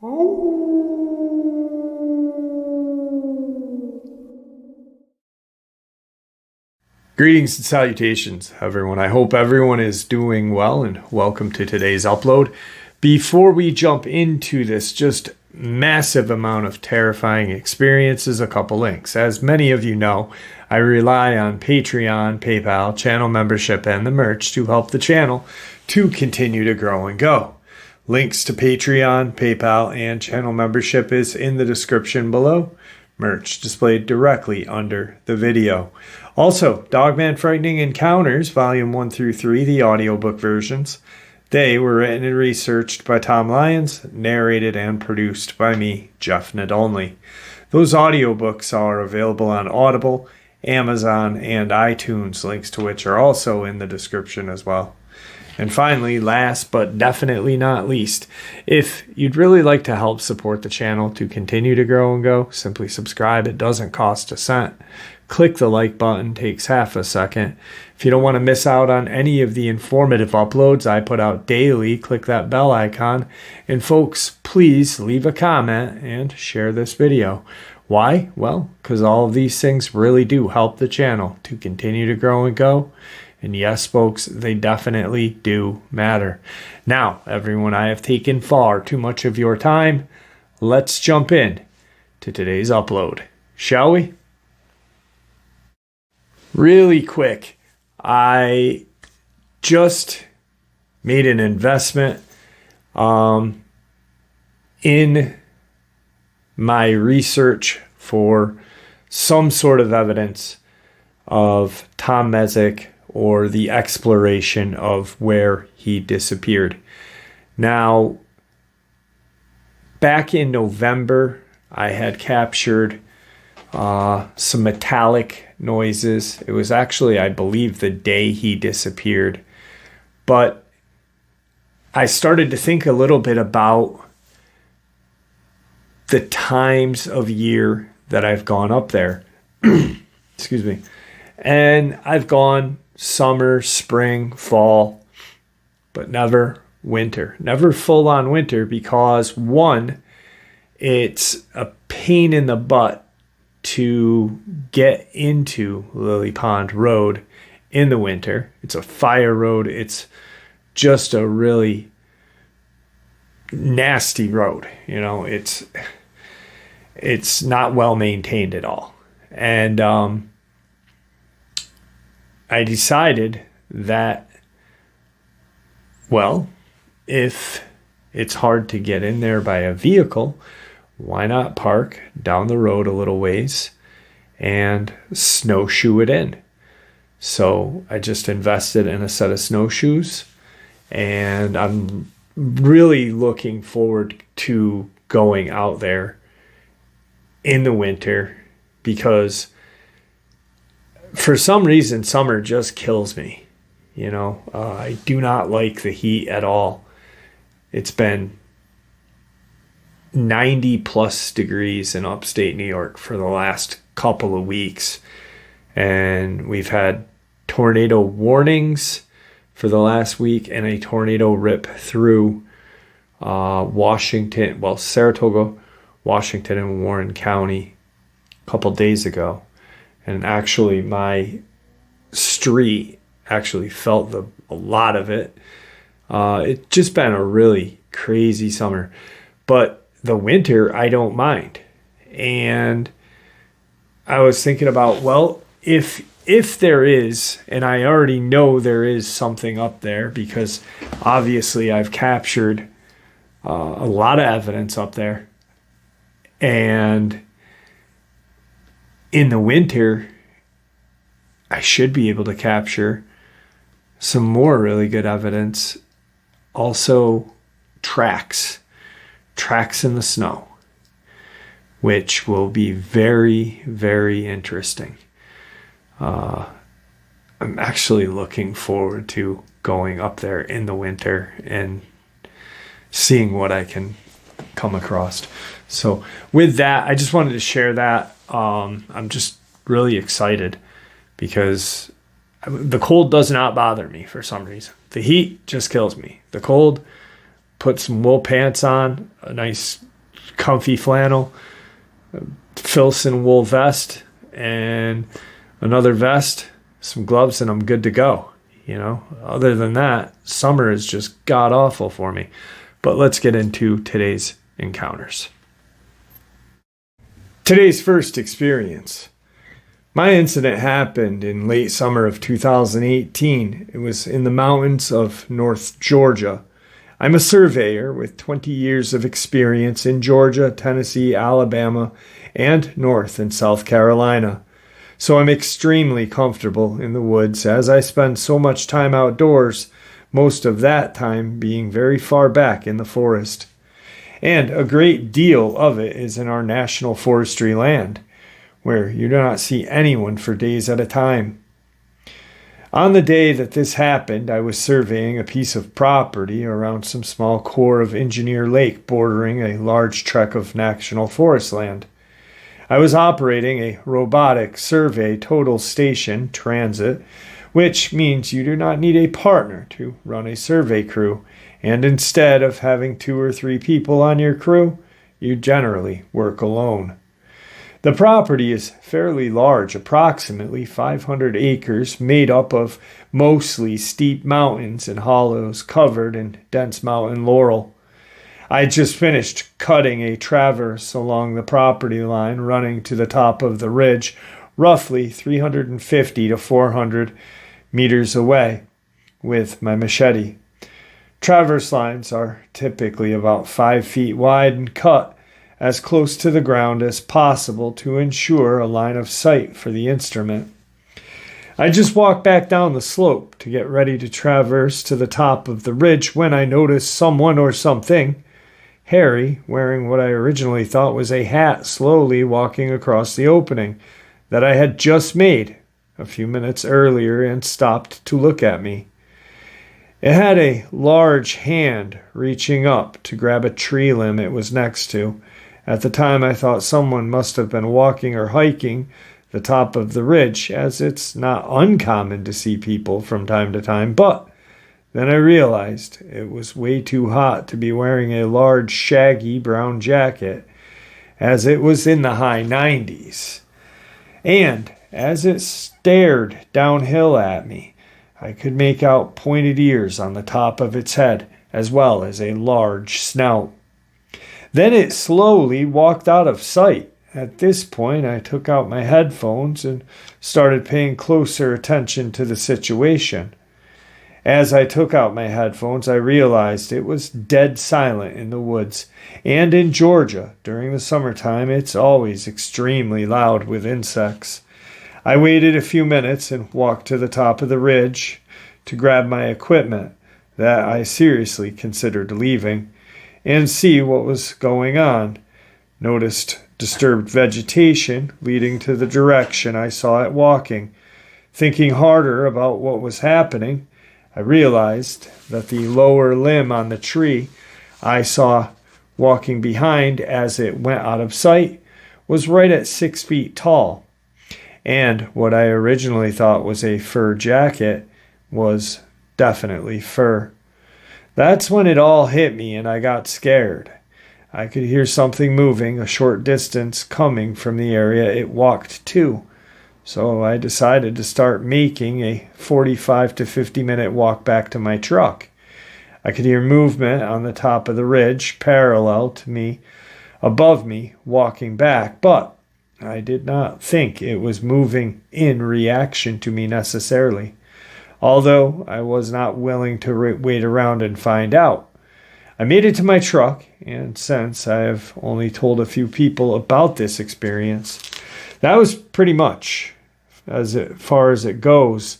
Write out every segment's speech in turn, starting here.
Greetings and salutations, everyone. I hope everyone is doing well, and welcome to today's upload. Before we jump into this just massive amount of terrifying experiences, a couple links. As many of you know, I rely on Patreon, PayPal, channel membership, and the merch to help the channel to continue to grow and go. Links to Patreon, PayPal, and channel membership is in the description below. Merch displayed directly under the video. Also, Dogman Frightening Encounters, Volume 1 through 3, the audiobook versions. They were written and researched by Tom Lyons, narrated and produced by me, Jeff Nadolny. Those audiobooks are available on Audible, Amazon, and iTunes, links to which are also in the description as well. And finally, last but definitely not least, if you'd really like to help support the channel to continue to grow and go, simply subscribe. It doesn't cost a cent. Click the like button, takes half a second. If you don't want to miss out on any of the informative uploads I put out daily, click that bell icon. And folks, please leave a comment and share this video. Why? Well, because all of these things really do help the channel to continue to grow and go. And yes, folks, they definitely do matter. Now, everyone, I have taken far too much of your time. Let's jump in to today's upload, shall we? Really quick, I just made an investment in my research for some sort of evidence of Tom Mezek or the exploration of where he disappeared. Now, back in November, I had captured some metallic noises. It was actually, I believe, the day he disappeared. But I started to think a little bit about the times of year that I've gone up there. Excuse me. And I've gone summer, spring, fall, but never winter. Never full on winter because, one, it's a pain in the butt to get into Lily Pond Road in the winter. It's a fire road. It's just a really nasty road. You know, it's not well maintained at all. And I decided that, well, if it's hard to get in there by a vehicle, why not park down the road a little ways and snowshoe it in? So I just invested in a set of snowshoes, and I'm really looking forward to going out there in the winter because for some reason, summer just kills me. You know, I do not like the heat at all. It's been 90 plus degrees in upstate New York for the last couple of weeks. And we've had tornado warnings for the last week and a tornado rip through Washington, well, Saratoga, Washington, and Warren County a couple days ago. And actually, my street actually felt a lot of it. It's just been a really crazy summer. But the winter, I don't mind. And I was thinking about, well, if there is, and I already know there is something up there because obviously I've captured a lot of evidence up there. And in the winter, I should be able to capture some more really good evidence. Also, tracks in the snow, which will be very, very interesting. I'm actually looking forward to going up there in the winter and seeing what I can come across. So with that, I just wanted to share that. I'm just really excited because the cold does not bother me for some reason. The heat just kills me. The cold, put some wool pants on, a nice comfy flannel, Filson wool vest, and another vest, some gloves, and I'm good to go. Other than that, summer is just god awful for me. But let's get into today's encounters. Today's first experience. My incident happened in late summer of 2018. It was in the mountains of North Georgia. I'm a surveyor with 20 years of experience in Georgia, Tennessee, Alabama, and North and South Carolina. So I'm extremely comfortable in the woods as I spend so much time outdoors, most of that time being very far back in the forest. And a great deal of it is in our national forestry land, where you do not see anyone for days at a time. On the day that this happened, I was surveying a piece of property around some small core of Engineer Lake bordering a large tract of national forest land. I was operating a robotic survey total station transit, which means you do not need a partner to run a survey crew, and instead of having 2 or 3 people on your crew, you generally work alone. The property is fairly large, approximately 500 acres, made up of mostly steep mountains and hollows covered in dense mountain laurel. I had just finished cutting a traverse along the property line running to the top of the ridge, roughly 350 to 400 meters away, with my machete. Traverse lines are typically about 5 feet wide and cut as close to the ground as possible to ensure a line of sight for the instrument. I just walked back down the slope to get ready to traverse to the top of the ridge when I noticed someone or something, hairy, wearing what I originally thought was a hat, slowly walking across the opening that I had just made a few minutes earlier and stopped to look at me. It had a large hand reaching up to grab a tree limb it was next to. At the time, I thought someone must have been walking or hiking the top of the ridge, as it's not uncommon to see people from time to time, but then I realized it was way too hot to be wearing a large, shaggy brown jacket, as it was in the high 90s. And as it stared downhill at me, I could make out pointed ears on the top of its head, as well as a large snout. Then it slowly walked out of sight. At this point, I took out my headphones and started paying closer attention to the situation. As I took out my headphones, I realized it was dead silent in the woods, and in Georgia, during the summertime, it's always extremely loud with insects. I waited a few minutes and walked to the top of the ridge to grab my equipment that I seriously considered leaving and see what was going on. Noticed disturbed vegetation leading to the direction I saw it walking. Thinking harder about what was happening, I realized that the lower limb on the tree I saw walking behind as it went out of sight was right at 6 feet tall. And what I originally thought was a fur jacket was definitely fur. That's when it all hit me and I got scared. I could hear something moving a short distance coming from the area it walked to. So I decided to start making a 45 to 50 minute walk back to my truck. I could hear movement on the top of the ridge parallel to me, above me, walking back, but I did not think it was moving in reaction to me necessarily, although I was not willing to wait around and find out. I made it to my truck, and since I have only told a few people about this experience, that was pretty much as far as it goes.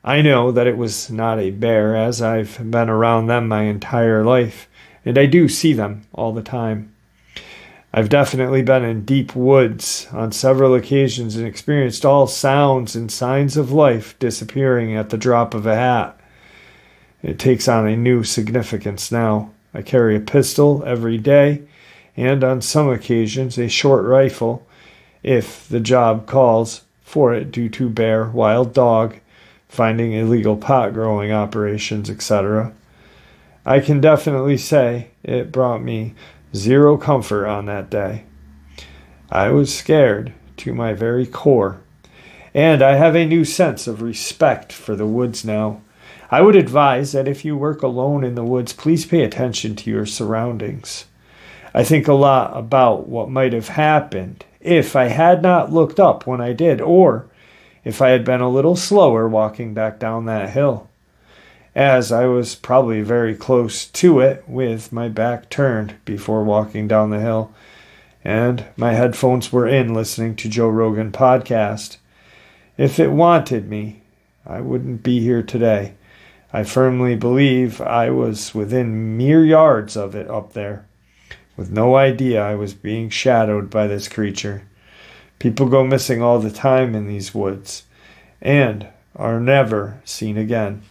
I know that it was not a bear, as I've been around them my entire life, and I do see them all the time. I've definitely been in deep woods on several occasions and experienced all sounds and signs of life disappearing at the drop of a hat. It takes on a new significance now. I carry a pistol every day, and on some occasions a short rifle, if the job calls for it due to bear, wild dog, finding illegal pot growing operations, etc. I can definitely say it brought me zero comfort on that day. I was scared to my very core, and I have a new sense of respect for the woods now. I would advise that if you work alone in the woods, please pay attention to your surroundings. I think a lot about what might have happened if I had not looked up when I did, or if I had been a little slower walking back down that hill, as I was probably very close to it with my back turned before walking down the hill, and my headphones were in listening to Joe Rogan podcast. If it wanted me, I wouldn't be here today. I firmly believe I was within mere yards of it up there, with no idea I was being shadowed by this creature. People go missing all the time in these woods, and are never seen again.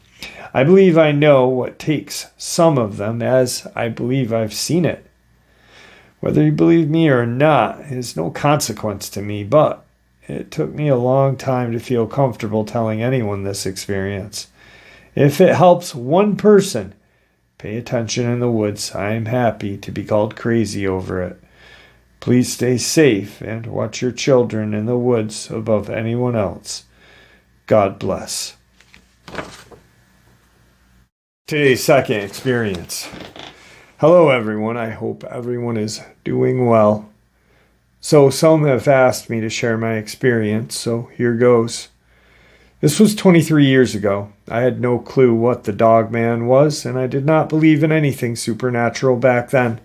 I believe I know what takes some of them, as I believe I've seen it. Whether you believe me or not is no consequence to me, but it took me a long time to feel comfortable telling anyone this experience. If it helps one person pay attention in the woods, I am happy to be called crazy over it. Please stay safe and watch your children in the woods above anyone else. God bless. Today's second experience. Hello everyone, I hope everyone is doing well. So some have asked me to share my experience, so here goes. This was 23 years ago. I had no clue what the Dogman was, and I did not believe in anything supernatural back then.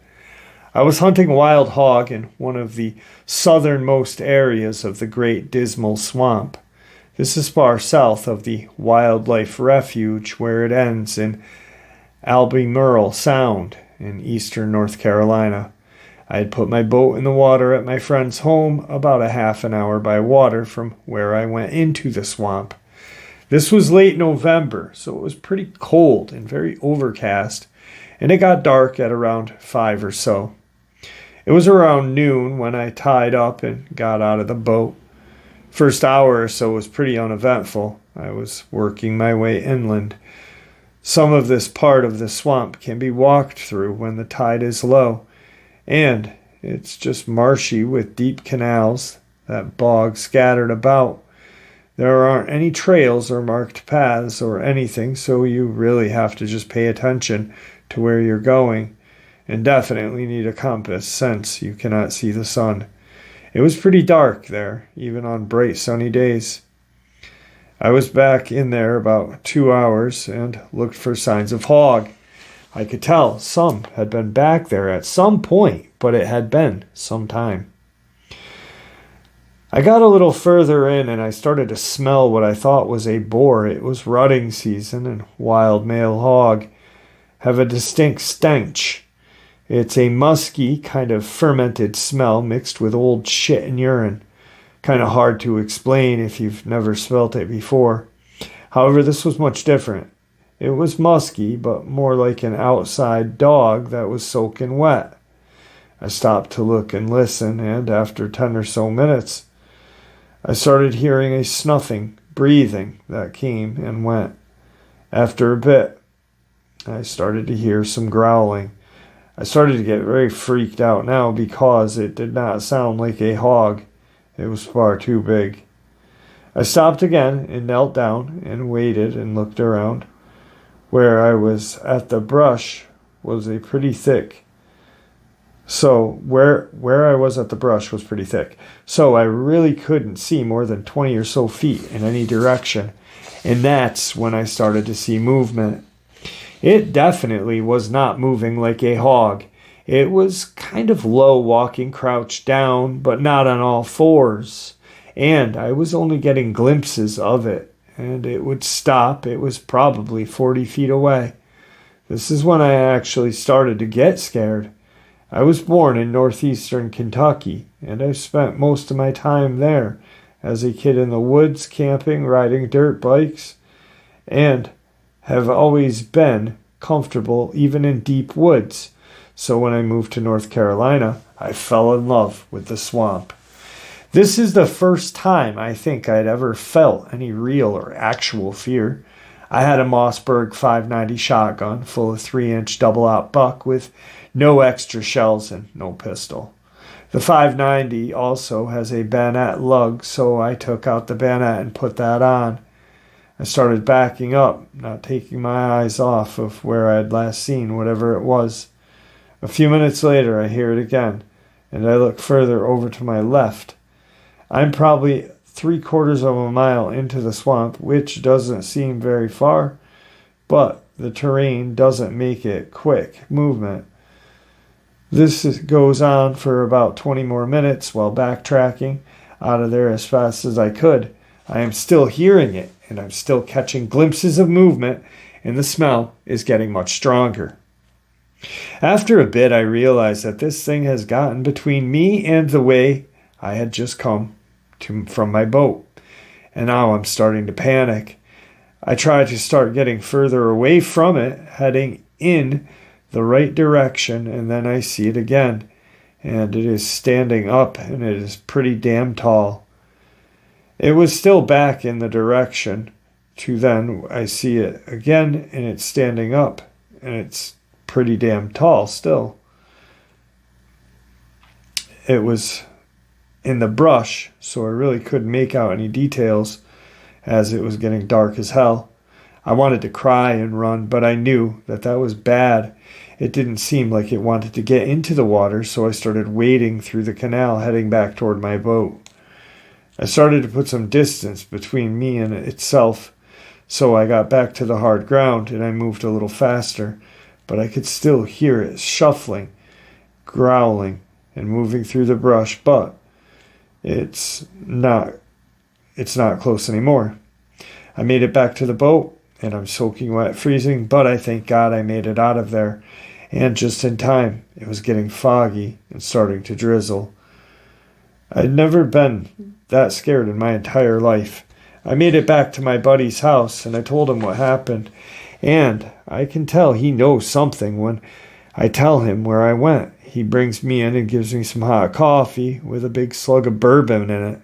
I was hunting wild hog in one of the southernmost areas of the Great Dismal Swamp. This is far south of the wildlife refuge where it ends in Albemarle Sound in eastern North Carolina. I had put my boat in the water at my friend's home about a half an hour by water from where I went into the swamp. This was late November, so it was pretty cold and very overcast, and it got dark at around 5 or so. It was around noon when I tied up and got out of the boat. First hour or so was pretty uneventful. I was working my way inland. Some of this part of the swamp can be walked through when the tide is low, and it's just marshy with deep canals that bog scattered about. There aren't any trails or marked paths or anything, so you really have to just pay attention to where you're going, and definitely need a compass since you cannot see the sun. It was pretty dark there, even on bright sunny days. I was back in there about 2 hours and looked for signs of hog. I could tell some had been back there at some point, but it had been some time. I got a little further in and I started to smell what I thought was a boar. It was rutting season, and wild male hog have a distinct stench. It's a musky, kind of fermented smell mixed with old shit and urine. Kind of hard to explain if you've never smelt it before. However, this was much different. It was musky, but more like an outside dog that was soaking wet. I stopped to look and listen, and after 10 or so minutes, I started hearing a snuffing, breathing that came and went. After a bit, I started to hear some growling. I started to get very freaked out now because it did not sound like a hog. It was far too big. I stopped again and knelt down and waited and looked around. Where I was at the brush was a pretty thick. Where I was at the brush was pretty thick. So I really couldn't see more than 20 or so feet in any direction. And that's when I started to see movement. It definitely was not moving like a hog. It was kind of low, walking crouched down, but not on all fours. And I was only getting glimpses of it. And it would stop. It was probably 40 feet away. This is when I actually started to get scared. I was born in northeastern Kentucky, and I spent most of my time there as a kid in the woods, camping, riding dirt bikes, and have always been comfortable even in deep woods. So when I moved to North Carolina, I fell in love with the swamp. This is the first time I think I'd ever felt any real or actual fear. I had a Mossberg 590 shotgun full of 3-inch double-aught buck with no extra shells and no pistol. The 590 also has a bayonet lug, so I took out the bayonet and put that on. I started backing up, not taking my eyes off of where I had last seen whatever it was. A few minutes later, I hear it again, and I look further over to my left. I'm probably 3/4 of a mile into the swamp, which doesn't seem very far, but the terrain doesn't make it quick movement. This goes on for about 20 more minutes while backtracking out of there as fast as I could. I am still hearing it, and I'm still catching glimpses of movement, and the smell is getting much stronger. After a bit, I realized that this thing has gotten between me and the way I had just come from my boat, and now I'm starting to panic. I try to start getting further away from it, heading in the right direction, and then I see it again, and it is standing up, and it is pretty damn tall. It was still back in the direction to then I see it again, and it's standing up, and it's pretty damn tall still. It was in the brush, so I really couldn't make out any details as it was getting dark as hell. I wanted to cry and run, but I knew that was bad. It didn't seem like it wanted to get into the water, so I started wading through the canal, heading back toward my boat. I started to put some distance between me and itself, so I got back to the hard ground, and I moved a little faster, but I could still hear it shuffling, growling, and moving through the brush, but it's not close anymore. I made it back to the boat, and I'm soaking wet, freezing, but I thank God I made it out of there, and just in time. It was getting foggy and starting to drizzle. I'd never been that scared in my entire life. I made it back to my buddy's house, and I told him what happened, and I can tell he knows something when I tell him where I went. He brings me in and gives me some hot coffee with a big slug of bourbon in it.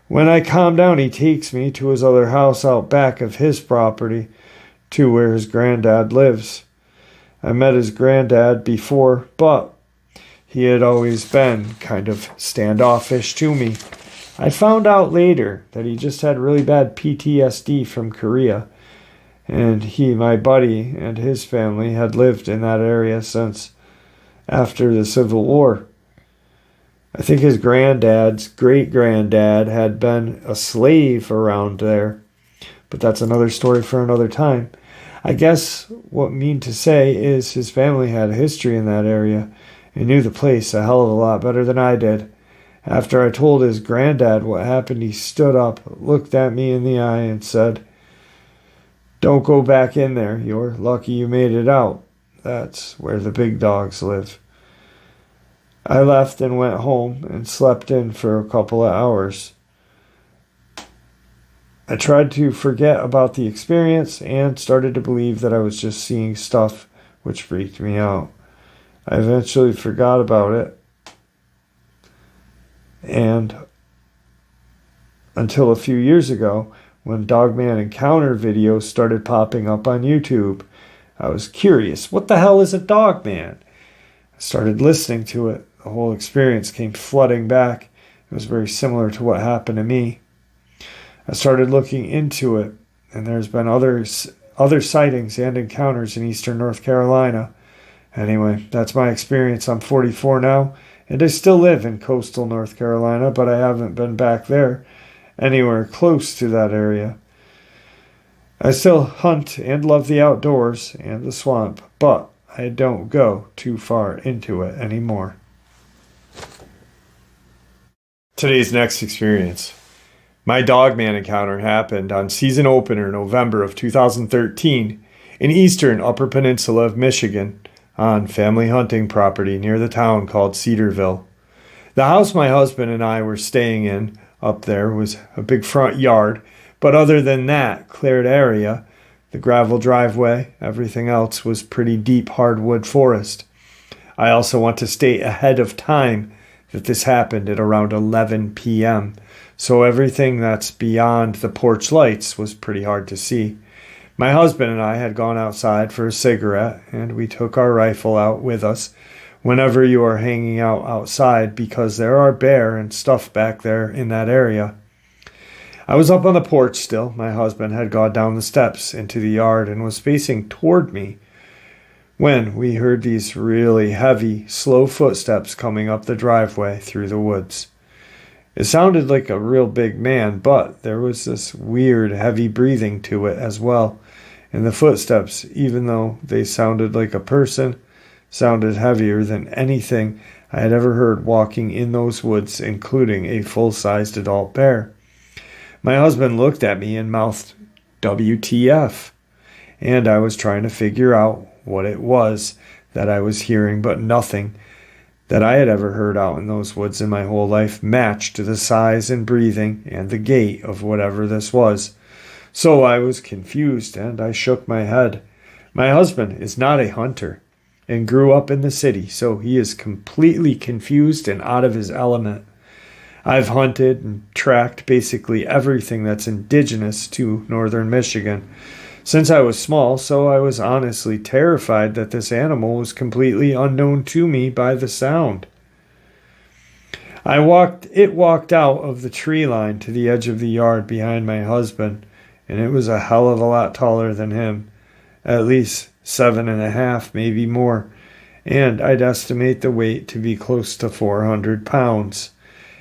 When I calm down, he takes me to his other house out back of his property, to where his granddad lives. I met his granddad before, but he had always been kind of standoffish to me. I found out later that he just had really bad PTSD from Korea, and my buddy and his family had lived in that area since after the Civil War. I think his granddad's great-granddad had been a slave around there, but that's another story for another time. I guess what I mean to say is his family had a history in that area and knew the place a hell of a lot better than I did. After I told his granddad what happened, he stood up, looked at me in the eye, and said, "Don't go back in there. You're lucky you made it out. That's where the big dogs live." I left and went home and slept in for a couple of hours. I tried to forget about the experience and started to believe that I was just seeing stuff, which freaked me out. I eventually forgot about it, and until a few years ago, when Dogman encounter videos started popping up on YouTube, I was curious, what the hell is a Dogman? I started listening to it. The whole experience came flooding back. It was very similar to what happened to me. I started looking into it, and there's been other sightings and encounters in eastern North Carolina. Anyway, that's my experience. I'm 44 now, and I still live in coastal North Carolina, but I haven't been back there anywhere close to that area. I still hunt and love the outdoors and the swamp, but I don't go too far into it anymore. Today's next experience. My Dogman encounter happened on season opener November of 2013 in eastern Upper Peninsula of Michigan on family hunting property near the town called Cedarville. The house my husband and I were staying in up there was a big front yard, but other than that cleared area, the gravel driveway, everything else was pretty deep hardwood forest. I also want to state ahead of time that this happened at around 11 p.m., so everything that's beyond the porch lights was pretty hard to see. My husband and I had gone outside for a cigarette, and we took our rifle out with us whenever you are hanging out outside because there are bear and stuff back there in that area. I was up on the porch still. My husband had gone down the steps into the yard and was facing toward me when we heard these really heavy, slow footsteps coming up the driveway through the woods. It sounded like a real big man, but there was this weird, heavy breathing to it as well. And the footsteps, even though they sounded like a person, sounded heavier than anything I had ever heard walking in those woods, including a full-sized adult bear. My husband looked at me and mouthed, "WTF?" And I was trying to figure out what it was that I was hearing, but nothing that I had ever heard out in those woods in my whole life matched the size and breathing and the gait of whatever this was. So I was confused, and I shook my head. My husband is not a hunter and grew up in the city, so he is completely confused and out of his element. I've hunted and tracked basically everything that's indigenous to northern Michigan since I was small, so I was honestly terrified that this animal was completely unknown to me by the sound. It walked out of the tree line to the edge of the yard behind my husband, and it was a hell of a lot taller than him, at least 7.5, maybe more, and I'd estimate the weight to be close to 400 pounds.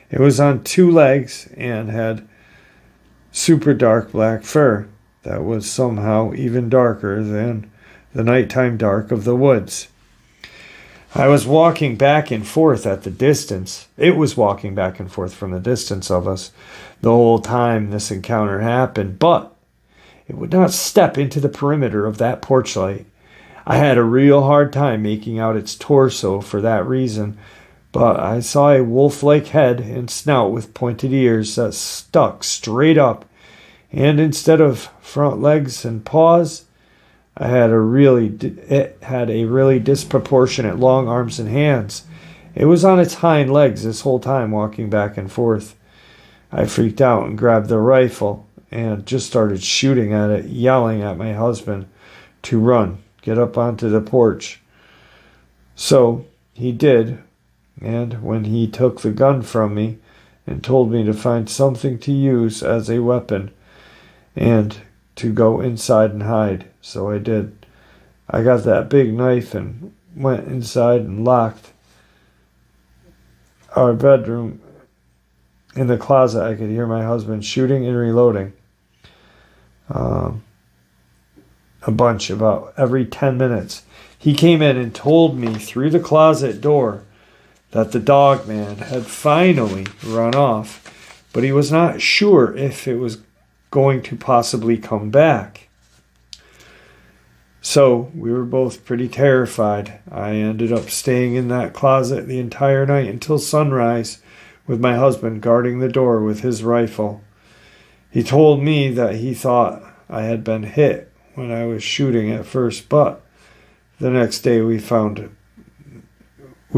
It was on 2 legs and had super dark black fur that was somehow even darker than the nighttime dark of the woods. I was walking back and forth at the distance. It was walking back and forth from the distance of us the whole time this encounter happened, but it would not step into the perimeter of that porch light. I had a real hard time making out its torso for that reason, but I saw a wolf-like head and snout with pointed ears that stuck straight up, and instead of front legs and paws, it had a really disproportionate long arms and hands. It was on its hind legs this whole time, walking back and forth. I freaked out and grabbed the rifle and just started shooting at it, yelling at my husband to run, get up onto the porch. So he did, and when he took the gun from me and told me to find something to use as a weapon and to go inside and hide, so I did. I got that big knife and went inside and locked our bedroom. In the closet, I could hear my husband shooting and reloading a bunch about every 10 minutes. He came in and told me through the closet door that the Dogman had finally run off, but he was not sure if it was going to possibly come back. So we were both pretty terrified. I ended up staying in that closet the entire night until sunrise, with my husband guarding the door with his rifle. He told me that he thought I had been hit when I was shooting at first, but the next day we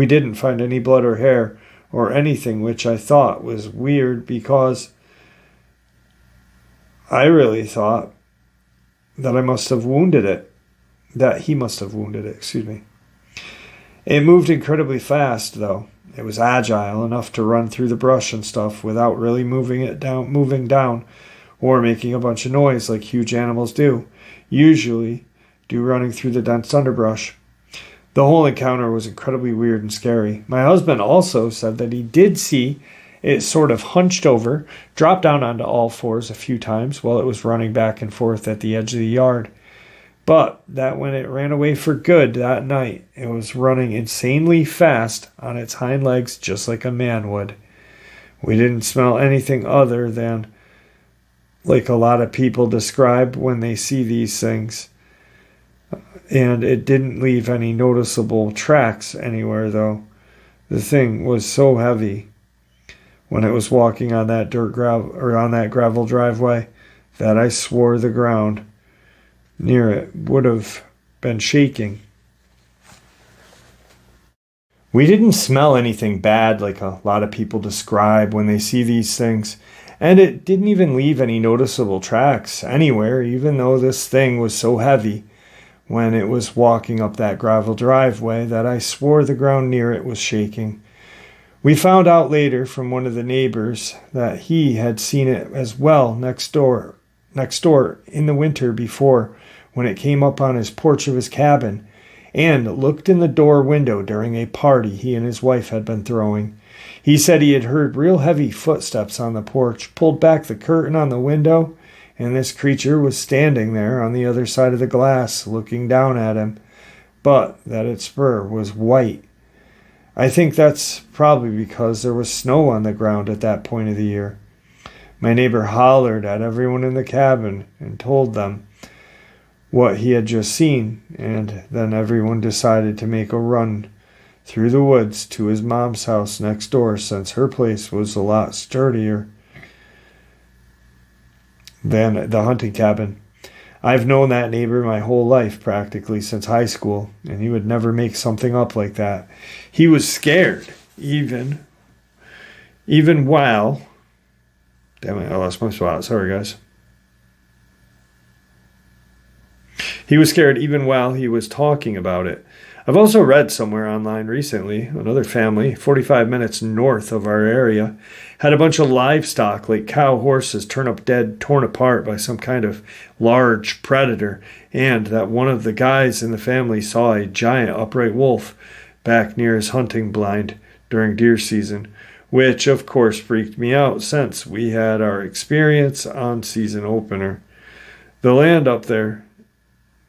didn't find any blood or hair or anything, which I thought was weird because I really thought that he must have wounded it, It moved incredibly fast, though. It was agile enough to run through the brush and stuff without really moving down, or making a bunch of noise like huge animals usually do running through the dense underbrush. The whole encounter was incredibly weird and scary. My husband also said that he did see it sort of hunched over, dropped down onto all fours a few times while it was running back and forth at the edge of the yard. But that when it ran away for good that night, it was running insanely fast on its hind legs just like a man would. We didn't smell anything other than like a lot of people describe when they see these things. And it didn't leave any noticeable tracks anywhere, though. The thing was so heavy when it was walking on that gravel driveway that I swore the ground near it would have been shaking. We didn't smell anything bad like a lot of people describe when they see these things. And it didn't even leave any noticeable tracks anywhere, even though this thing was so heavy when it was walking up that gravel driveway that I swore the ground near it was shaking. We found out later from one of the neighbors that he had seen it as well next door in the winter before, when it came up on his porch of his cabin and looked in the door window during a party he and his wife had been throwing. He said he had heard real heavy footsteps on the porch, pulled back the curtain on the window, and this creature was standing there on the other side of the glass looking down at him, but that its fur was white. I think that's probably because there was snow on the ground at that point of the year. My neighbor hollered at everyone in the cabin and told them what he had just seen, and then everyone decided to make a run through the woods to his mom's house next door, since her place was a lot sturdier than the hunting cabin. I've known that neighbor my whole life, practically since high school, and he would never make something up like that. He was scared, even while... Damn it, I lost my spot. Sorry, guys. He was scared even while he was talking about it. I've also read somewhere online recently, another family, 45 minutes north of our area, had a bunch of livestock like cow, horses, turn up dead, torn apart by some kind of large predator, and that one of the guys in the family saw a giant upright wolf back near his hunting blind during deer season, which of course freaked me out since we had our experience on season opener. The land up there,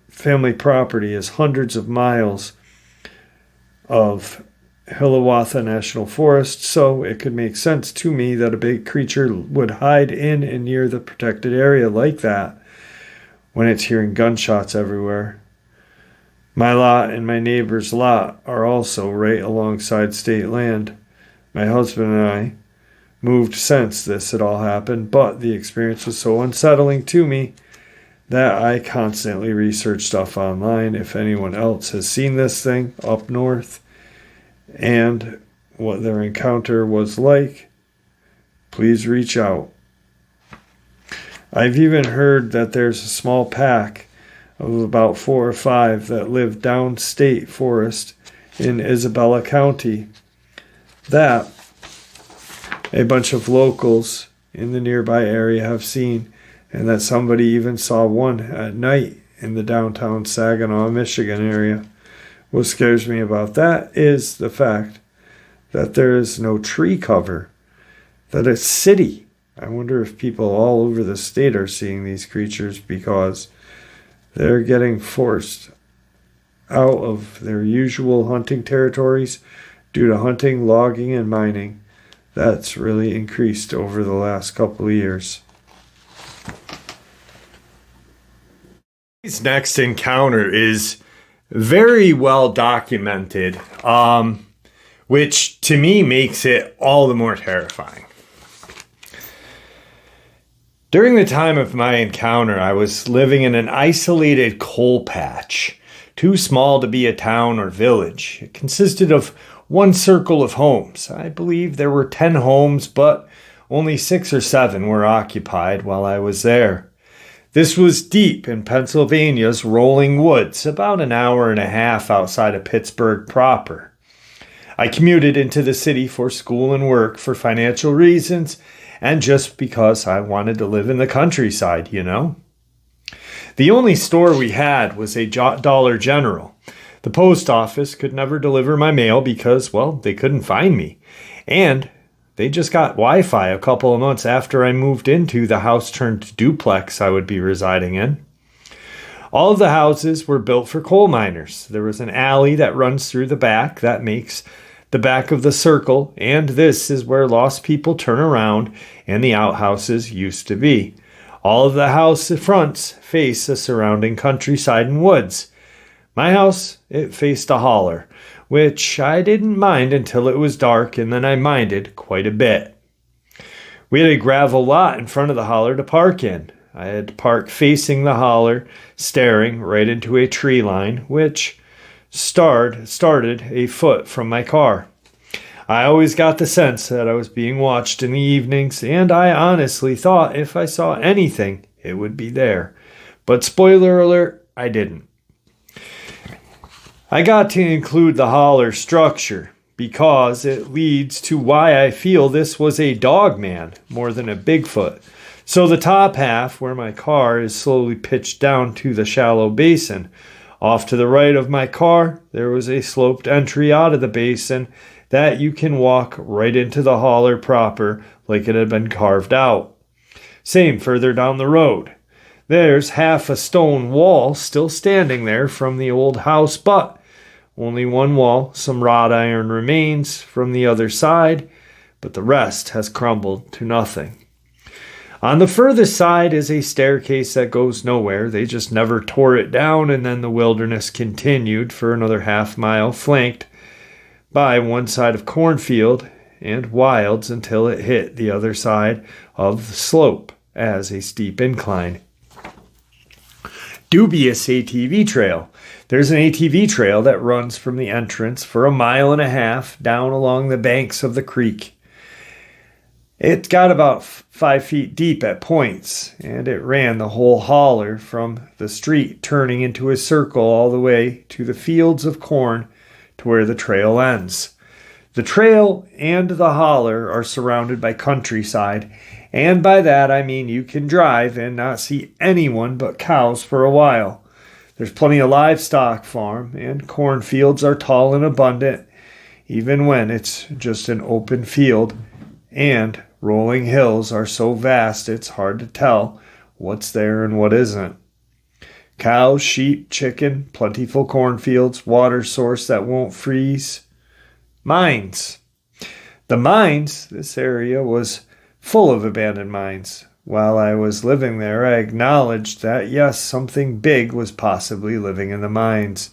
family property, is hundreds of miles of Hiawatha National Forest, so it could make sense to me that a big creature would hide in and near the protected area like that when it's hearing gunshots everywhere. My lot and my neighbor's lot are also right alongside state land. My husband and I moved since this had all happened, but the experience was so unsettling to me that I constantly research stuff online. If anyone else has seen this thing up north and what their encounter was like, please reach out. I've even heard that there's a small pack of about 4 or 5 that live downstate forest in Isabella County that a bunch of locals in the nearby area have seen, and that somebody even saw one at night in the downtown Saginaw, Michigan area. What scares me about that is the fact that there is no tree cover, that it's city. I wonder if people all over the state are seeing these creatures because they're getting forced out of their usual hunting territories due to hunting, logging, and mining. That's really increased over the last couple of years. His next encounter is very well documented, which to me makes it all the more terrifying. During the time of my encounter, I was living in an isolated coal patch, too small to be a town or village. It consisted of one circle of homes. I believe there were 10 homes, but only 6 or 7 were occupied while I was there. This was deep in Pennsylvania's rolling woods, about an hour and a half outside of Pittsburgh proper. I commuted into the city for school and work for financial reasons, and just because I wanted to live in the countryside, you know. The only store we had was a Dollar General. The post office could never deliver my mail because, well, they couldn't find me. And they just got Wi-Fi a couple of months after I moved into the house-turned duplex I would be residing in. All of the houses were built for coal miners. There was an alley that runs through the back that makes the back of the circle, and this is where lost people turn around and the outhouses used to be. All of the house fronts face the surrounding countryside and woods. My house, it faced a holler, which I didn't mind until it was dark, and then I minded quite a bit. We had a gravel lot in front of the holler to park in. I had to park facing the holler, staring right into a tree line, which started a foot from my car. I always got the sense that I was being watched in the evenings, and I honestly thought if I saw anything, it would be there. But spoiler alert, I didn't. I got to include the holler structure because it leads to why I feel this was a Dogman more than a Bigfoot. So the top half, where my car is slowly pitched down to the shallow basin. Off to the right of my car, there was a sloped entry out of the basin that you can walk right into the holler proper like it had been carved out. Same further down the road. There's half a stone wall still standing there from the old house, but only one wall, some wrought iron remains from the other side, but the rest has crumbled to nothing. On the furthest side is a staircase that goes nowhere. They just never tore it down, and then the wilderness continued for another half-mile, flanked by one side of cornfield and wilds until it hit the other side of the slope as a steep incline. Dubious ATV trail. There's an ATV trail that runs from the entrance for 1.5 miles down along the banks of the creek. It got about 5 feet deep at points, and it ran the whole holler from the street, turning into a circle all the way to the fields of corn to where the trail ends. The trail and the holler are surrounded by countryside, and by that I mean you can drive and not see anyone but cows for a while. There's plenty of livestock farm, and cornfields are tall and abundant, even when it's just an open field, and rolling hills are so vast it's hard to tell what's there and what isn't. Cows, sheep, chicken, plentiful cornfields, water source that won't freeze. Mines. The mines, this area was full of abandoned mines. While I was living there, I acknowledged that, yes, something big was possibly living in the mines.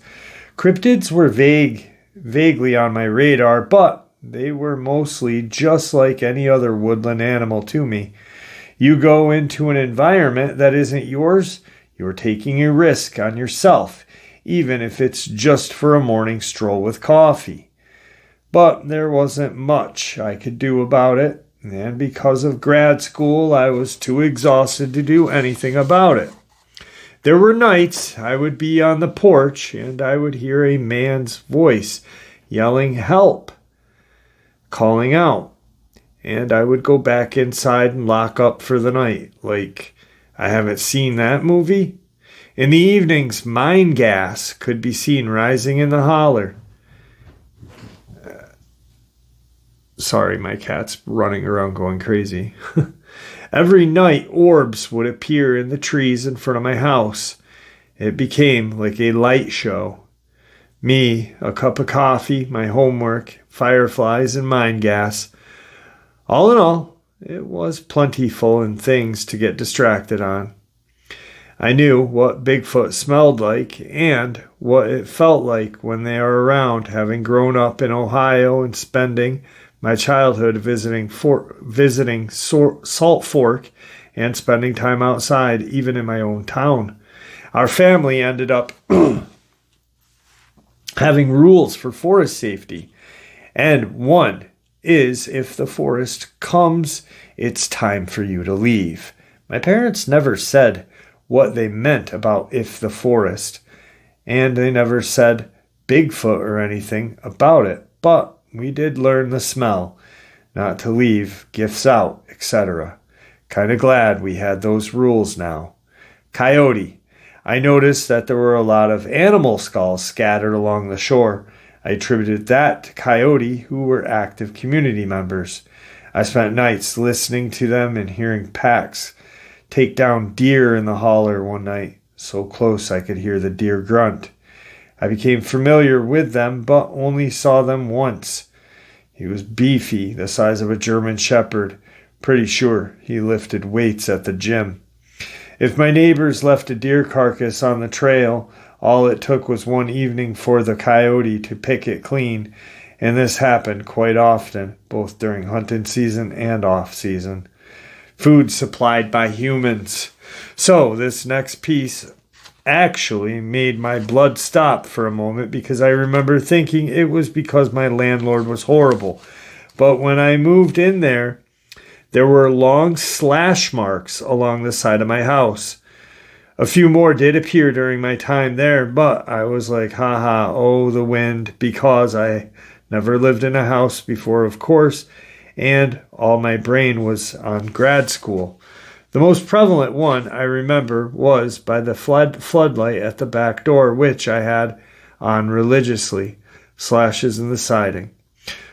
Cryptids were vaguely on my radar, but they were mostly just like any other woodland animal to me. You go into an environment that isn't yours, you're taking a risk on yourself, even if it's just for a morning stroll with coffee. But there wasn't much I could do about it, and because of grad school, I was too exhausted to do anything about it. There were nights I would be on the porch and I would hear a man's voice yelling help, calling out, and I would go back inside and lock up for the night. Like, I haven't seen that movie. In the evenings, mine gas could be seen rising in the holler. Sorry, my cat's running around going crazy. Every night, orbs would appear in the trees in front of my house. It became like a light show. Me, a cup of coffee, my homework, fireflies, and mine gas. All in all, it was plentiful and things to get distracted on. I knew what Bigfoot smelled like and what it felt like when they are around, having grown up in Ohio and spending my childhood visiting Salt Fork and spending time outside, even in my own town. Our family ended up having rules for forest safety, and one is if the forest comes, it's time for you to leave. My parents never said what they meant about if the forest, and they never said Bigfoot or anything about it, but we did learn the smell, not to leave gifts out, etc. Kind of glad we had those rules now. Coyote. I noticed that there were a lot of animal skulls scattered along the shore. I attributed that to coyote, who were active community members. I spent nights listening to them and hearing packs take down deer in the holler one night, so close I could hear the deer grunt. I became familiar with them, but only saw them once. He was beefy, the size of a German shepherd. Pretty sure he lifted weights at the gym. If my neighbors left a deer carcass on the trail, all it took was one evening for the coyote to pick it clean, and this happened quite often, both during hunting season and off-season. Food supplied by humans. So this next piece actually made my blood stop for a moment because I remember thinking it was because my landlord was horrible. But when I moved in there were long slash marks along the side of my house. A few more did appear during my time there, but I was like, haha, oh, the wind, because I never lived in a house before, of course, and all my brain was on grad school. The most prevalent one I remember was by the floodlight at the back door, which I had on religiously, slashes in the siding.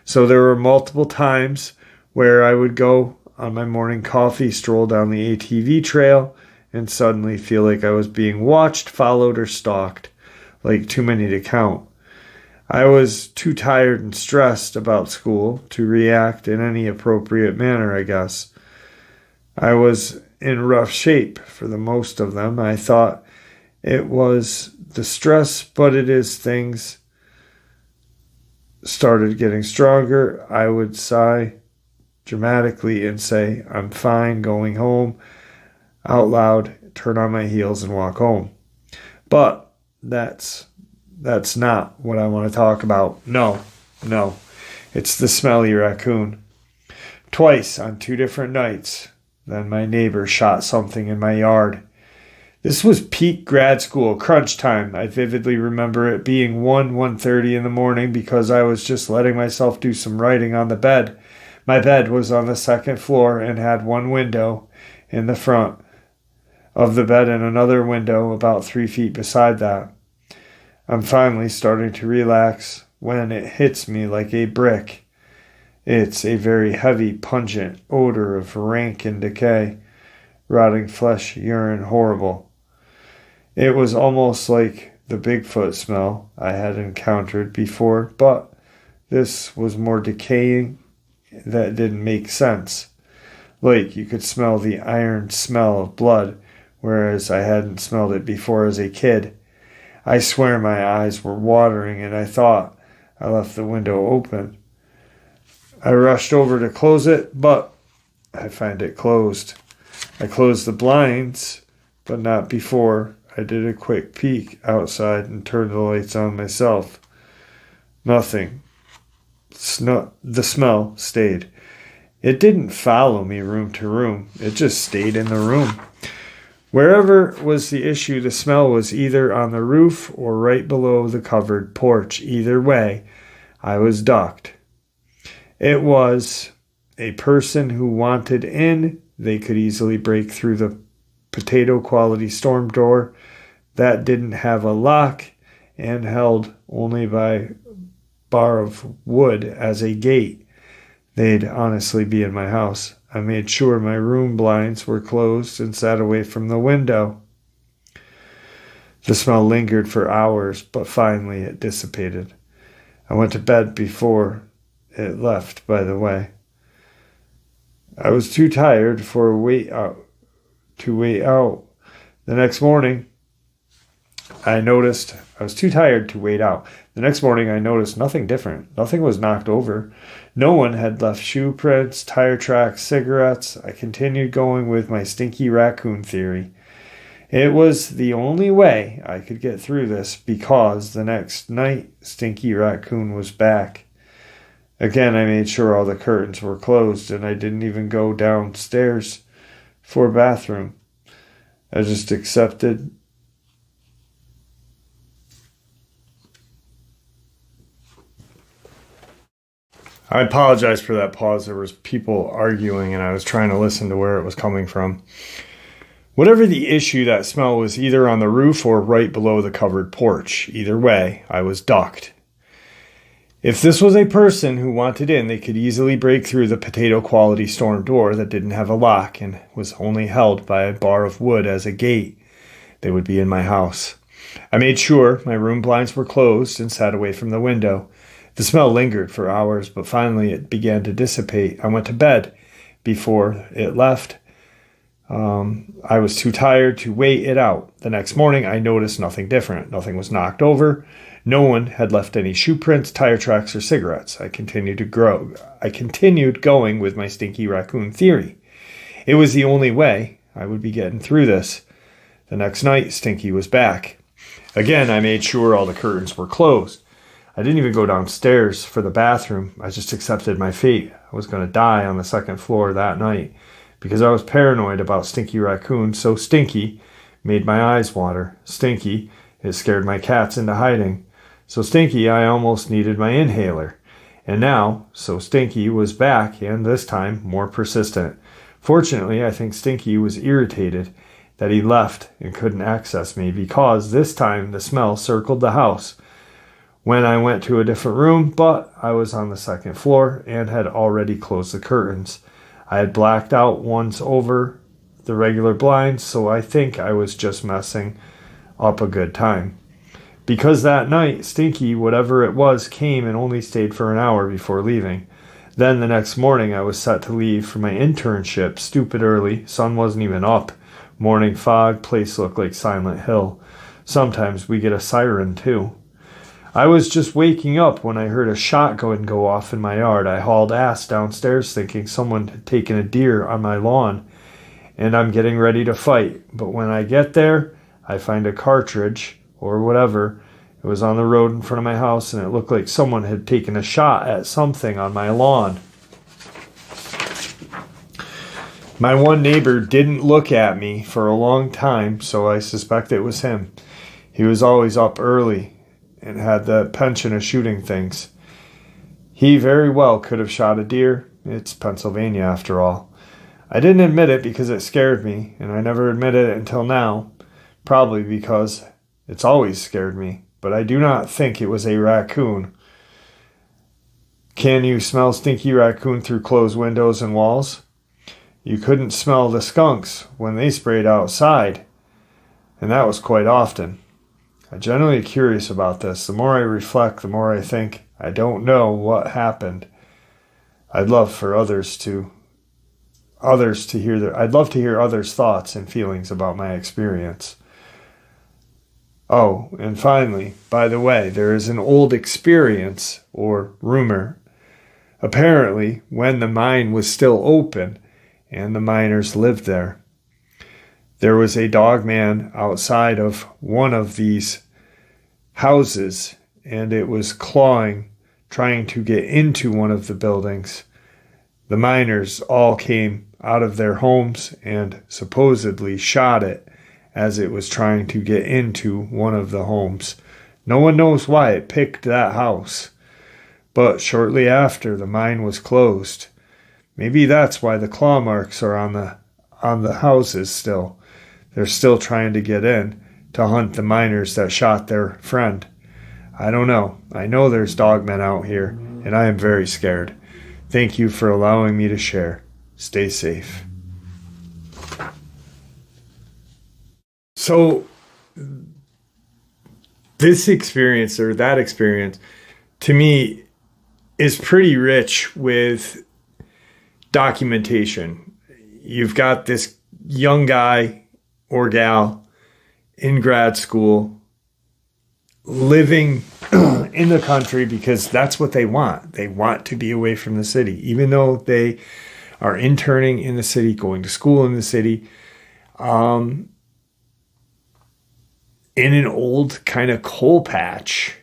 So there were multiple times where I would go on my morning coffee, stroll down the ATV trail, and suddenly feel like I was being watched, followed, or stalked, like too many to count. I was too tired and stressed about school to react in any appropriate manner, I guess. I was in rough shape for the most of them. I thought it was the stress, but it is things started getting stronger. I would sigh dramatically and say, I'm fine, going home, out loud, turn on my heels and walk home. But that's not what I want to talk about. No, it's the smelly raccoon. Twice on 2 different nights, then my neighbor shot something in my yard. This was peak grad school, crunch time. I vividly remember it being 1:30 in the morning because I was just letting myself do some writing on the bed. My bed was on the 2nd floor and had one window in the front of the bed and another window about 3 feet beside that. I'm finally starting to relax when it hits me like a brick. It's a very heavy, pungent odor of rank and decay, rotting flesh, urine, horrible. It was almost like the Bigfoot smell I had encountered before, but this was more decaying. That didn't make sense. Like you could smell the iron smell of blood, whereas I hadn't smelled it before as a kid. I swear my eyes were watering and I thought I left the window open. I rushed over to close it, but I find it closed. I closed the blinds, but not before I did a quick peek outside and turned the lights on myself. Nothing. The smell stayed. It didn't follow me room to room. It just stayed in the room. Wherever was the issue, the smell was either on the roof or right below the covered porch. Either way, I was ducked. It was a person who wanted in. They could easily break through the potato quality storm door that didn't have a lock and held only by bar of wood as a gate. They'd honestly be in my house. I made sure my room blinds were closed and sat away from the window. The smell lingered for hours, but finally it dissipated. I went to bed before it left, by the way. I was too tired to wait out. The next morning, I noticed nothing different. Nothing was knocked over. No one had left shoe prints, tire tracks, cigarettes. I continued going with my stinky raccoon theory. It was the only way I could get through this because the next night, Stinky Raccoon was back. Again, I made sure all the curtains were closed and I didn't even go downstairs for a bathroom. I just accepted. I apologize for that pause. There was people arguing and I was trying to listen to where it was coming from. Whatever the issue, that smell was either on the roof or right below the covered porch. Either way, I was ducked. If this was a person who wanted in, they could easily break through the potato quality storm door that didn't have a lock and was only held by a bar of wood as a gate. They would be in my house. I made sure my room blinds were closed and sat away from the window. The smell lingered for hours, but finally it began to dissipate. I went to bed before it left. I was too tired to wait it out. The next morning, I noticed nothing different. Nothing was knocked over. No one had left any shoe prints, tire tracks, or cigarettes. I continued going with my stinky raccoon theory. It was the only way I would be getting through this. The next night, Stinky was back. Again, I made sure all the curtains were closed. I didn't even go downstairs for the bathroom. I just accepted my fate. I was going to die on the second floor that night because I was paranoid about stinky raccoons. So stinky made my eyes water. Stinky, it scared my cats into hiding. So stinky, I almost needed my inhaler. And now, so Stinky was back, and this time more persistent. Fortunately, I think Stinky was irritated that he left and couldn't access me because this time the smell circled the house when I went to a different room, but I was on the second floor and had already closed the curtains. I had blacked out once over the regular blinds, so I think I was just messing up a good time. Because that night, Stinky, whatever it was, came and only stayed for an hour before leaving. Then the next morning I was set to leave for my internship, stupid early, sun wasn't even up. Morning fog, place looked like Silent Hill. Sometimes we get a siren too. I was just waking up when I heard a shotgun go off in my yard. I hauled ass downstairs thinking someone had taken a deer on my lawn, and I'm getting ready to fight. But when I get there, I find a cartridge or whatever. It was on the road in front of my house, and it looked like someone had taken a shot at something on my lawn. My one neighbor didn't look at me for a long time, so I suspect it was him. He was always up early and had the penchant of shooting things. He very well could have shot a deer. It's Pennsylvania after all. I didn't admit it because it scared me, and I never admitted it until now, probably because it's always scared me, but I do not think it was a raccoon. Can you smell stinky raccoon through closed windows and walls? You couldn't smell the skunks when they sprayed outside, and that was quite often. I'm generally curious about this. The more I reflect, the more I think, I don't know what happened. I'd love to hear others' thoughts and feelings about my experience. Oh, and finally, by the way, there is an old experience or rumor. Apparently, when the mine was still open and the miners lived there, there was a dogman outside of one of these houses, and it was clawing, trying to get into one of the buildings. The miners all came out of their homes and supposedly shot it as it was trying to get into one of the homes. No one knows why it picked that house. But shortly after, the mine was closed. Maybe that's why the claw marks are on the houses still. They're still trying to get in to hunt the miners that shot their friend. I don't know. I know there's dogmen out here, and I am very scared. Thank you for allowing me to share. Stay safe. So this experience or that experience to me is pretty rich with documentation. You've got this young guy or gal in grad school living in the country because that's what they want. They want to be away from the city, even though they are interning in the city, going to school in the city. In an old kind of coal patch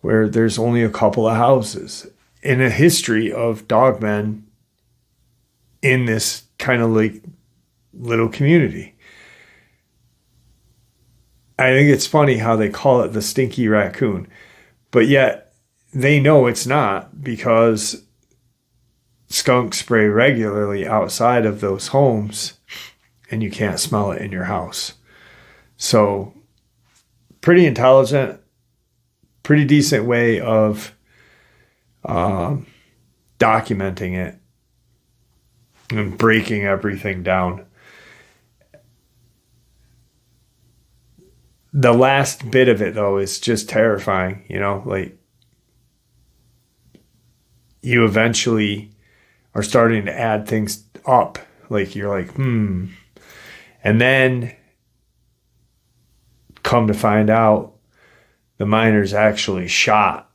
where there's only a couple of houses, in a history of dogmen in this kind of like little community. I think it's funny how they call it the stinky raccoon, but yet they know it's not because skunks spray regularly outside of those homes and you can't smell it in your house. So pretty intelligent, pretty decent way of documenting it and breaking everything down. The last bit of it, though, is just terrifying. You know, like you eventually are starting to add things up. Like you're like, And then come to find out the miners actually shot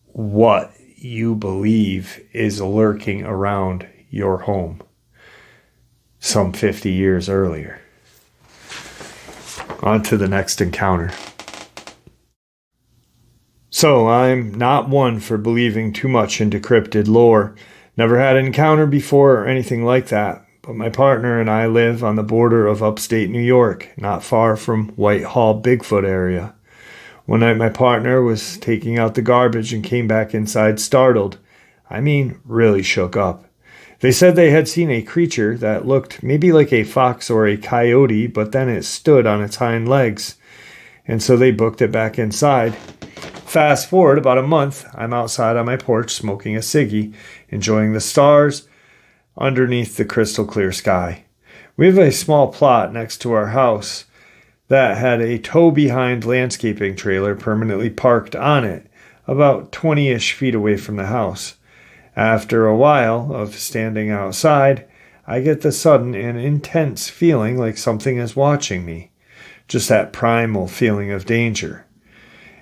what you believe is lurking around your home some 50 years earlier. On to the next encounter. So I'm not one for believing too much into cryptid lore. Never had an encounter before or anything like that. But my partner and I live on the border of upstate New York, not far from Whitehall Bigfoot area. One night my partner was taking out the garbage and came back inside startled. I mean, really shook up. They said they had seen a creature that looked maybe like a fox or a coyote, but then it stood on its hind legs. And so they booked it back inside. Fast forward about a month, I'm outside on my porch smoking a ciggy, enjoying the stars underneath the crystal clear sky. We have a small plot next to our house that had a tow-behind landscaping trailer permanently parked on it, about 20-ish feet away from the house. After a while of standing outside, I get the sudden and intense feeling like something is watching me. Just that primal feeling of danger.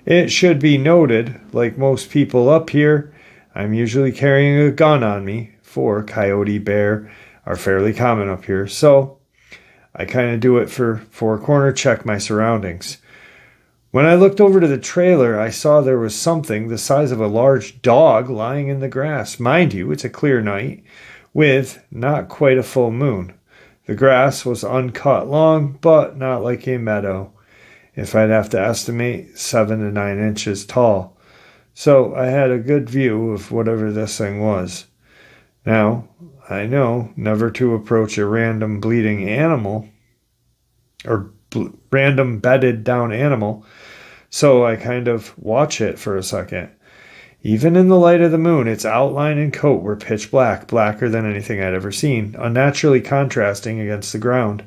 It should be noted, like most people up here, I'm usually carrying a gun on me, for coyote, bear are fairly common up here, so I kind of do it for four-corner check my surroundings. When I looked over to the trailer, I saw there was something the size of a large dog lying in the grass. Mind you, it's a clear night with not quite a full moon. The grass was uncut long, but not like a meadow. If I'd have to estimate, 7 to 9 inches tall. So I had a good view of whatever this thing was. Now, I know never to approach a random bleeding animal or random bedded down animal, so I kind of watch it for a second. Even in the light of the moon, its outline and coat were pitch black, blacker than anything I'd ever seen, unnaturally contrasting against the ground.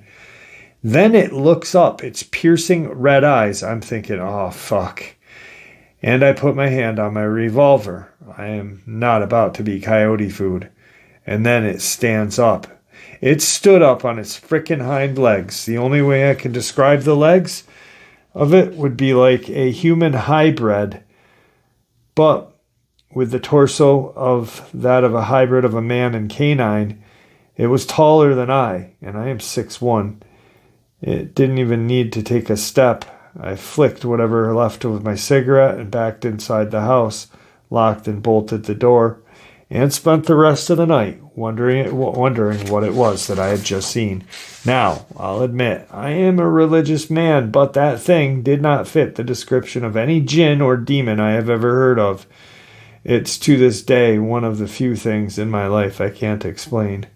Then it looks up, its piercing red eyes. I'm thinking, oh, fuck. And I put my hand on my revolver. I am not about to be coyote food. And then it stands up. It stood up on its frickin' hind legs. The only way I can describe the legs of it would be like a human hybrid, but with the torso of that of a hybrid of a man and canine. It was taller than I, and I am 6'1". It didn't even need to take a step. I flicked whatever left of my cigarette and backed inside the house, locked and bolted the door, and spent the rest of the night wondering what it was that I had just seen. Now, I'll admit, I am a religious man, but that thing did not fit the description of any jinn or demon I have ever heard of. It's to this day one of the few things in my life I can't explain.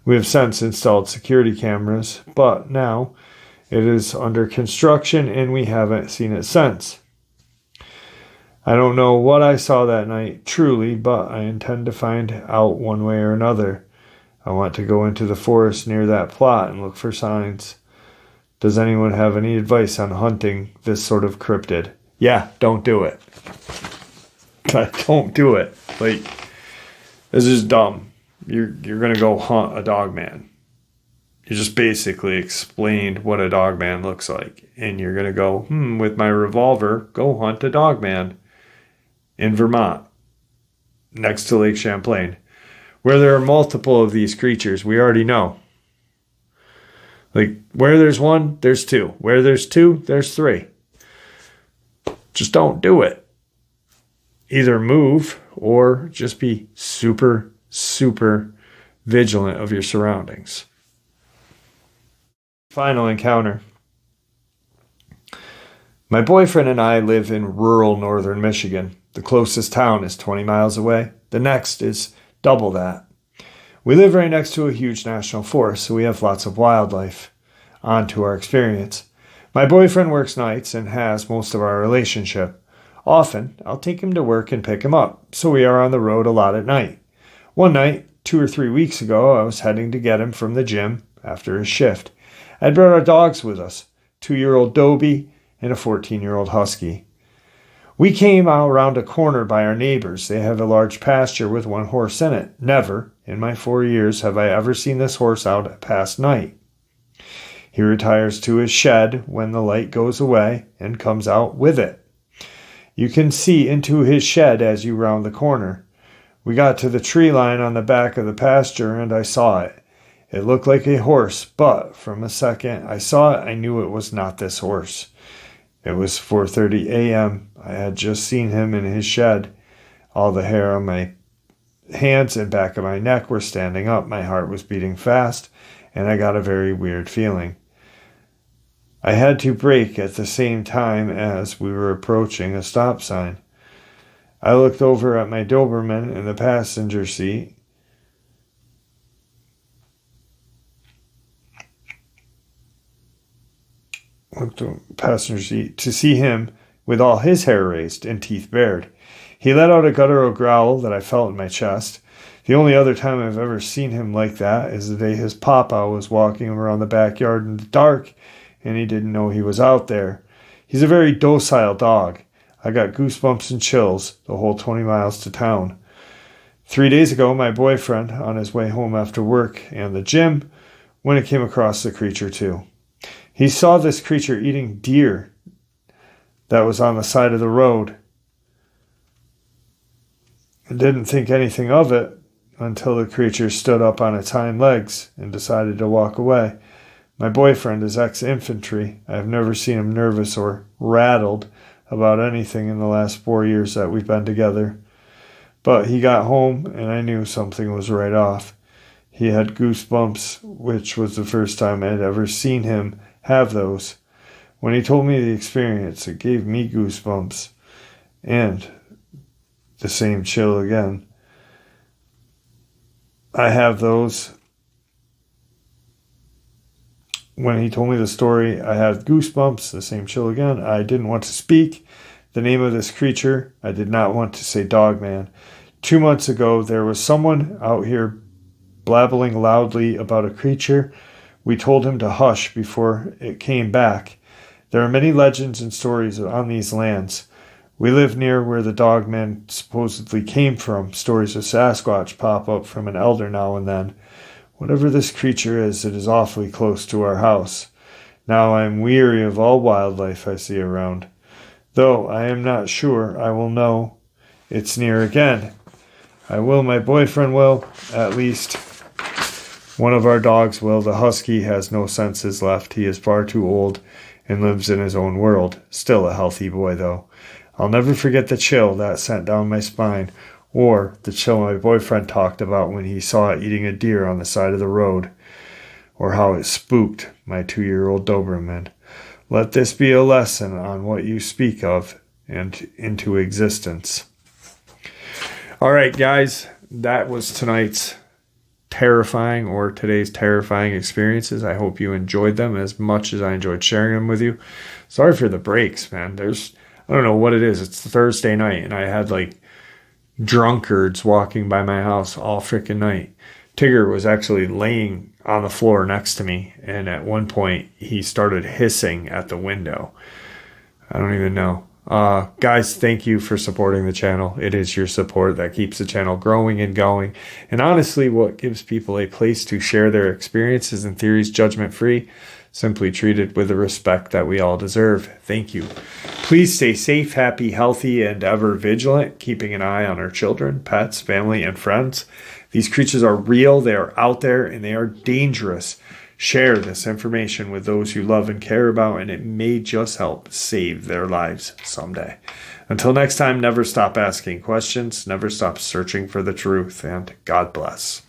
We have since installed security cameras, but now it is under construction and we haven't seen it since. I don't know what I saw that night, truly, but I intend to find out one way or another. I want to go into the forest near that plot and look for signs. Does anyone have any advice on hunting this sort of cryptid? Yeah, don't do it. Don't do it. Like, this is dumb. You're going to go hunt a dogman. You just basically explained what a dogman looks like. And you're going to go, with my revolver, go hunt a dogman in Vermont, next to Lake Champlain, where there are multiple of these creatures. We already know. Like, where there's one, there's two. Where there's two, there's three. Just don't do it. Either move or just be super vigilant of your surroundings. Final encounter. My boyfriend and I live in rural northern Michigan. The closest town is 20 miles away. The next is double that. We live right next to a huge national forest, so we have lots of wildlife. On to our experience. My boyfriend works nights and has most of our relationship. Often, I'll take him to work and pick him up, so we are on the road a lot at night. One night, 2 or 3 weeks ago, I was heading to get him from the gym after his shift. I'd brought our dogs with us, 2-year-old Dobie and a 14-year-old Husky. We came out around a corner by our neighbors. They have a large pasture with one horse in it. Never, in my 4 years, have I ever seen this horse out past night. He retires to his shed when the light goes away and comes out with it. You can see into his shed as you round the corner. We got to the tree line on the back of the pasture and I saw it. It looked like a horse, but from a second I saw it, I knew it was not this horse. It was 4:30 a.m. I had just seen him in his shed. All the hair on my hands and back of my neck were standing up. My heart was beating fast, and I got a very weird feeling. I had to brake at the same time as we were approaching a stop sign. I looked over at my Doberman in the passenger seat. To see him with all his hair raised and teeth bared. He let out a guttural growl that I felt in my chest. The only other time I've ever seen him like that is the day his papa was walking him around the backyard in the dark and he didn't know he was out there. He's a very docile dog. I got goosebumps and chills the whole 20 miles to town. 3 days ago, my boyfriend, on his way home after work and the gym, when it came across the creature too. He saw this creature eating deer that was on the side of the road and didn't think anything of it until the creature stood up on its hind legs and decided to walk away. My boyfriend is ex-infantry. I have never seen him nervous or rattled about anything in the last 4 years that we've been together. But he got home and I knew something was right off. He had goosebumps, which was the first time I had ever seen him have those. When he told me the experience, it gave me goosebumps and the same chill again. I have those. When he told me the story, I had goosebumps, the same chill again. I didn't want to speak the name of this creature. I did not want to say Dogman. 2 months ago, there was someone out here blabbling loudly about a creature. We told him to hush before it came back. There are many legends and stories on these lands. We live near where the Dogman supposedly came from. Stories of Sasquatch pop up from an elder now and then. Whatever this creature is, it is awfully close to our house. Now I am weary of all wildlife I see around. Though I am not sure I will know it's near again. I will, my boyfriend will, at least one of our dogs will. The husky has no senses left. He is far too old and lives in his own world. Still a healthy boy, though. I'll never forget the chill that sent down my spine, or the chill my boyfriend talked about when he saw it eating a deer on the side of the road, or how it spooked my 2-year-old Doberman. Let this be a lesson on what you speak of and into existence. All right, guys, that was today's terrifying experiences. I hope you enjoyed them as much as I enjoyed sharing them with you. Sorry for the breaks, man. I don't know what it is. It's Thursday night, and I had like drunkards walking by my house all freaking night. Tigger was actually laying on the floor next to me, and at one point he started hissing at the window. I don't even know. Guys, thank you for supporting the channel. It is your support that keeps the channel growing and going. And honestly, what gives people a place to share their experiences and theories judgment-free, simply treated with the respect that we all deserve. Thank you. Please stay safe, happy, healthy, and ever vigilant, keeping an eye on our children, pets, family, and friends. These creatures are real, they are out there, and they are dangerous. Share this information with those you love and care about, and it may just help save their lives someday. Until next time, never stop asking questions, never stop searching for the truth, and God bless.